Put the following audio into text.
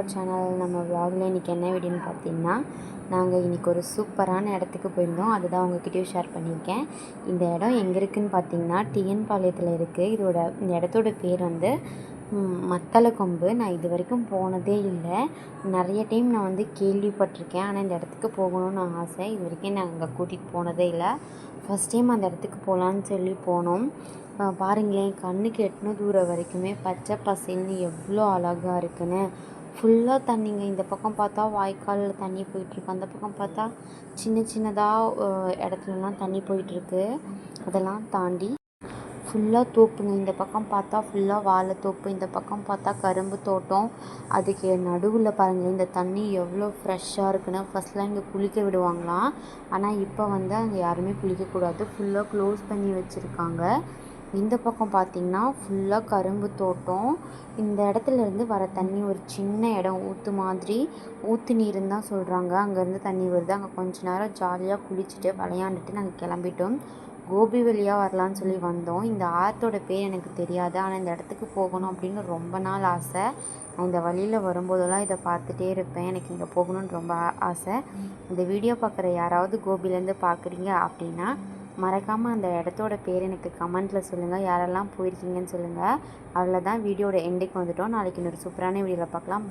Our channel. நம்ம vlogல இன்றைக்கி என்ன வீடியோன்னு பார்த்தீங்கன்னா, நாங்கள் இன்றைக்கி ஒரு சூப்பரான இடத்துக்கு போயிருந்தோம். அதுதான் உங்ககிட்டயும் ஷேர் பண்ணியிருக்கேன். இந்த இடம் எங்கே இருக்குதுன்னு பார்த்தீங்கன்னா, டிஎன் பாளையத்தில் இருக்குது. இந்த இடத்தோட பேர் வந்து மத்தளக்கொம்பு. நான் இது வரைக்கும் போனதே இல்லை. நிறைய டைம் நான் வந்து கேள்விப்பட்டிருக்கேன். ஆனால் இந்த இடத்துக்கு போகணும்னு ஆசை. இது வரைக்கும் நான் அங்கே கூட்டிகிட்டு போனதே இல்லை. ஃபஸ்ட் டைம் அந்த இடத்துக்கு போகலான்னு சொல்லி போனோம். பாருங்களேன், கண்ணுக்கு எட்டின தூரம் வரைக்குமே பச்சை பசேல்னு எவ்வளோ அழகாக இருக்குன்னு. ஃபுல்லாக தண்ணிங்க. இந்த பக்கம் பார்த்தா வாய்க்காலில் தண்ணி போயிட்டுருக்கு, அந்த பக்கம் பார்த்தா சின்ன சின்னதாக இடத்துலலாம் தண்ணி போயிட்டுருக்கு. அதெல்லாம் தாண்டி ஃபுல்லாக தோப்புங்க. இந்த பக்கம் பார்த்தா ஃபுல்லாக வாழைத்தோப்பு, இந்த பக்கம் பார்த்தா கரும்பு தோட்டம். அதுக்கு நடுவில் பாருங்களேன், இந்த தண்ணி எவ்வளோ ஃப்ரெஷ்ஷாக இருக்குன்னு. ஃபஸ்ட்லாம் இங்கே குளிக்க விடுவாங்களாம், ஆனால் இப்போ வந்து அங்கே யாருமே குளிக்கக்கூடாது, ஃபுல்லாக க்ளோஸ் பண்ணி வச்சுருக்காங்க. இந்த பக்கம் பார்த்திங்கன்னா ஃபுல்லாக கரும்பு தோட்டம். இந்த இடத்துலேருந்து வர தண்ணி ஒரு சின்ன இடம், ஊற்று மாதிரி, ஊற்று நீருன்னு தான் சொல்கிறாங்க. அங்கேருந்து தண்ணி வருது. அங்கே கொஞ்ச நேரம் ஜாலியாக குளிச்சுட்டு விளையாண்டுட்டு நாங்கள் கிளம்பிட்டோம். கோபி வழியாக வரலான்னு சொல்லி வந்தோம். இந்த ஆற்றோட பேர் எனக்கு தெரியாது, ஆனால் இந்த இடத்துக்கு போகணும் அப்படின்னு ரொம்ப நாள் ஆசை. நான் இந்த வழியில் வரும்போதெல்லாம் இதை பார்த்துட்டே இருப்பேன். எனக்கு இங்கே போகணுன்னு ரொம்ப ஆசை. இந்த வீடியோ பார்க்குற யாராவது கோபிலேருந்து பார்க்குறீங்க அப்படின்னா மறக்காமல் அந்த இடத்தோட பேர் எனக்கு கமெண்ட்டில் சொல்லுங்கள். யாரெல்லாம் போயிருக்கீங்கன்னு சொல்லுங்கள். அவ்வளோதான், வீடியோட எண்டுக்கு வந்துட்டோம். நாளைக்கு இன்னொரு சூப்பரான வீடியோவில் பார்க்கலாம்.